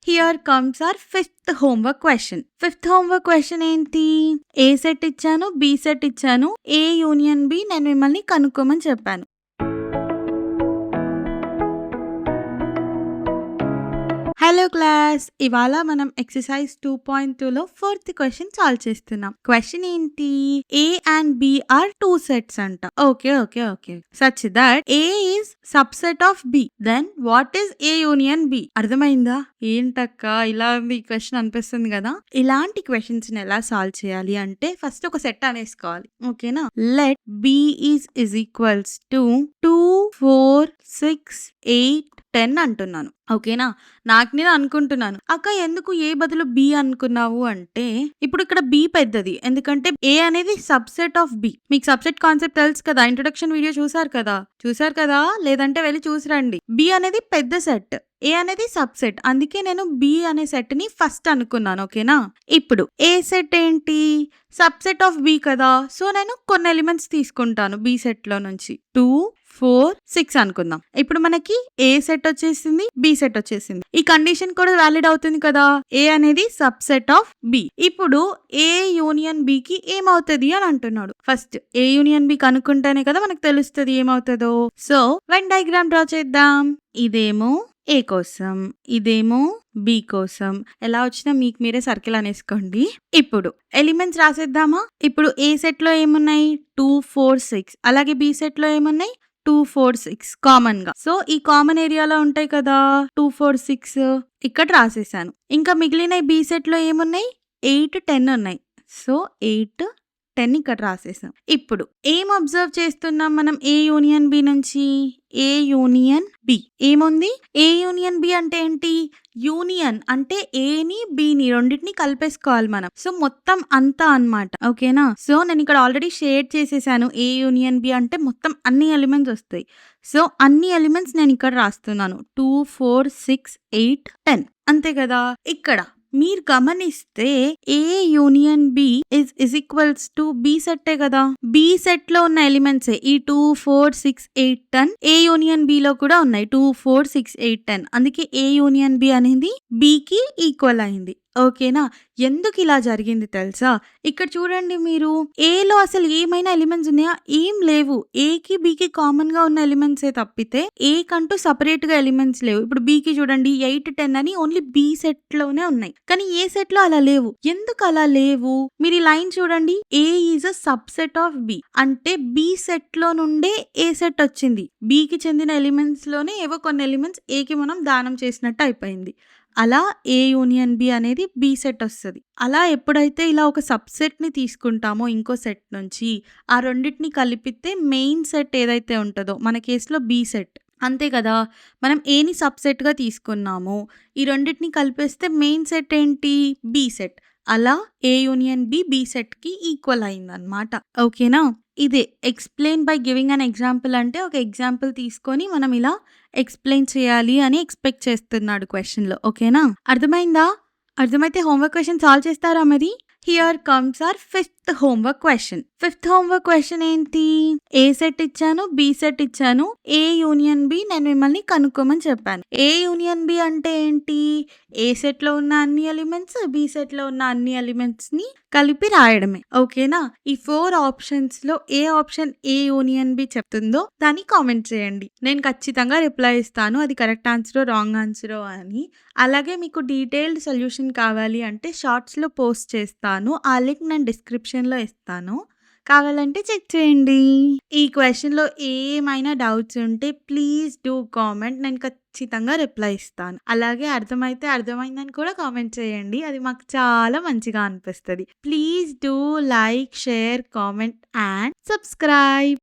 Here comes hour fifth homework question. Fifth homework question ఏంటి? ఏ set ఇచ్చాను, B set ఇచ్చాను, ఏ union B నేను మిమ్మల్ని కనుక్కోమని చెప్పాను. హలో క్లాస్, ఇవాళ మనం ఎక్సర్సైజ్ 2.2లో ఫోర్త్ క్వశ్చన్ సాల్వ్ చేస్తున్నాం. క్వశ్చన్ ఏంటి? A and B are two sets అంట. Okay such that A is subset of B, then what is A union B? అర్థమైందా? ఏంటక్క ఇలా ఉంది ఈ క్వశ్చన్ అనిపిస్తుంది కదా. ఇలాంటి క్వశ్చన్స్ ని ఎలా సాల్వ్ చేయాలి అంటే ఫస్ట్ ఒక సెట్ అనేసుకోవాలి. ఓకేనా? Let B is equals to 2, 4, 6, 8, 10 అంటున్నాను. ఓకేనా? నాకు నేను అనుకుంటున్నాను, అక్క ఎందుకు ఏ బదులు బి అనుకున్నావు అంటే, ఇప్పుడు ఇక్కడ బి పెద్దది, ఎందుకంటే ఏ అనేది సబ్సెట్ ఆఫ్ బి. మీకు సబ్సెట్ కాన్సెప్ట్ తెలుసు కదా, ఇంట్రొడక్షన్ వీడియో చూసారు కదా, లేదంటే వెళ్ళి చూసిరండి. బి అనేది పెద్ద సెట్, ఏ అనేది సబ్సెట్, అందుకే నేను బి అనే సెట్ ని ఫస్ట్ అనుకున్నాను. ఓకేనా? ఇప్పుడు ఏ సెట్ ఏంటి? సబ్సెట్ ఆఫ్ బి కదా, సో నేను కొన్ని ఎలిమెంట్స్ తీసుకుంటాను బి సెట్ లో నుంచి. 2, 4, 6 అనుకుందాం. ఇప్పుడు మనకి ఏ సెట్ వచ్చేసింది, బి సెట్ వచ్చేసింది. ఈ కండిషన్ కూడా వ్యాలిడ్ అవుతుంది కదా, ఏ అనేది సబ్సెట్ ఆఫ్ బి. ఇప్పుడు ఏ యూనియన్ బి కి ఏమవుతుంది అని అంటున్నాడు. ఫస్ట్ ఏ యూనియన్ బి కనుక్కుంటేనే కదా మనకు తెలుస్తుంది ఏమవుతుందో. సో వెన్ డయాగ్రామ్ డ్రా చేద్దాం. ఇదేమో ఏ కోసం, ఇదేమో బి కోసం. ఎలా వచ్చినా మీకు మీరే సర్కిల్ అనేసుకోండి. ఇప్పుడు ఎలిమెంట్స్ రాసేద్దామా. ఇప్పుడు ఏ సెట్ లో ఏమున్నాయి? 2, 4, 6. అలాగే బి సెట్ లో ఏమున్నాయి? 2, 4, 6 కామన్ గా. సో ఈ కామన్ ఏరియాలో ఉంటాయి కదా 2, 4, 6 ఇక్కడ రాసేసాను. ఇంకా మిగిలిన బి సెట్ లో ఏమున్నాయి? 8, 10 ఉన్నాయి. సో 8, 10 ఇక్కడ రాసేసాం. ఇప్పుడు ఏం అబ్జర్వ్ చేస్తున్నాం మనం ఏ యూనియన్ బి నుంచి? ఏ యూనియన్ బి ఏముంది? ఏ యూనియన్ బి అంటే ఏంటి? యూనియన్ అంటే ఏని బిని రెండింటిని కలిపేసుకోవాలి మనం. సో మొత్తం అంతా అన్నమాట. ఓకేనా? సో నేను ఇక్కడ ఆల్రెడీ షేర్ చేసేసాను. ఏ యూనియన్ బి అంటే మొత్తం అన్ని ఎలిమెంట్స్ వస్తాయి. సో అన్ని ఎలిమెంట్స్ నేను ఇక్కడ రాస్తున్నాను. 2, 4, 6, 8, 10 అంతే కదా. ఇక్కడ మీరు గమనిస్తే A union B is equals to B సెట్టే కదా. బి సెట్ లో ఉన్న ఎలిమెంట్స్ ఈ 2, 4, 6, 8, 10 ఏ యూనియన్ బి లో కూడా ఉన్నాయి. 2, 4, 6, 8, 10 అందుకే ఏ యూనియన్ బి అనేది బి కి ఈక్వల్ అయింది. ఓకేనా? ఎందుకు ఇలా జరిగింది తెలుసా? ఇక్కడ చూడండి, మీరు ఏలో అసలు ఏమైనా ఎలిమెంట్స్ ఉన్నాయా? ఏం లేవు. ఏకి బికి కామన్ గా ఉన్న ఎలిమెంట్సే తప్పితే ఏ కంటూ సపరేట్ గా ఎలిమెంట్స్ లేవు. ఇప్పుడు బికి చూడండి 8, 10 అని ఓన్లీ బి సెట్ లోనే ఉన్నాయి, కానీ ఏ సెట్ లో అలా లేవు. ఎందుకు అలా లేవు? మీరు ఈ లైన్ చూడండి. A is a subset of B అంటే బి సెట్ లో నుండే ఏ సెట్ వచ్చింది. బికి చెందిన ఎలిమెంట్స్ లోనే ఏవో కొన్ని ఎలిమెంట్స్ ఏకి మనం దానం చేసినట్టు అయిపోయింది. అలా ఏ యూనియన్ బి అనేది బి సెట్ వస్తుంది. అలా ఎప్పుడైతే ఇలా ఒక సబ్సెట్ ని తీసుకుంటామో ఇంకో సెట్ నుంచి, ఆ రెండింటిని కలిపితే మెయిన్ సెట్ ఏదైతే ఉంటుందో, మన కేసులో బి సెట్ అంతే కదా. మనం ఏని సబ్సెట్ గా తీసుకున్నాము, ఈ రెండింటిని కలిపేస్తే మెయిన్ సెట్ ఏంటి? B set. అలా A union B B set కి ఈక్వల్ అయిందనమాట. ఓకేనా? ఇదే explain by giving an example అంటే ఒక ఎగ్జాంపుల్ తీసుకొని మనం ఇలా ఎక్స్ప్లెయిన్ చేయాలి అని ఎక్స్పెక్ట్ చేస్తున్నాడు క్వశ్చన్ లో. ఓకేనా? అర్థమైందా? అర్థమైతే హోంవర్క్ క్వశ్చన్ సాల్వ్ చేస్తారా మరి? Here comes hour fifth homework question. Fifth homework question ఏంటి? ఏ సెట్ ఇచ్చాను, బి సెట్ ఇచ్చాను, ఏ యూనియన్ బి నేను మిమ్మల్ని కనుక్కోమని చెప్పాను. ఏ యూనియన్ బి అంటే ఏంటి? ఏ సెట్ లో ఉన్న అన్ని ఎలిమెంట్స్ బి సెట్ లో ఉన్న అన్ని ఎలిమెంట్స్ ని కలిపి రాయడమే. ఓకేనా? ఈ 4 ఆప్షన్స్ లో ఏ ఆప్షన్ ఏ యూనియన్ బి చెప్తుందో దాన్ని కామెంట్ చేయండి. నేను ఖచ్చితంగా రిప్లై ఇస్తాను, అది కరెక్ట్ ఆన్సరో రాంగ్ ఆన్సరో అని. అలాగే మీకు డీటెయిల్డ్ సొల్యూషన్ కావాలి అంటే షార్ట్స్ లో పోస్ట్ చేస్తాను, ఆ లింక్ నేను డిస్క్రిప్షన్ లో ఇస్తాను, కావాలంటే చెక్ చేయండి. ఈ క్వశ్చన్ లో ఏమైనా డౌట్స్ ఉంటే ప్లీజ్ డూ కామెంట్, నేను ఖచ్చితంగా రిప్లై ఇస్తాను. అలాగే అర్థమైతే అర్థమైందని కూడా కామెంట్ చేయండి, అది మాకు చాలా మంచిగా అనిపిస్తుంది. Please do like, share, comment and subscribe.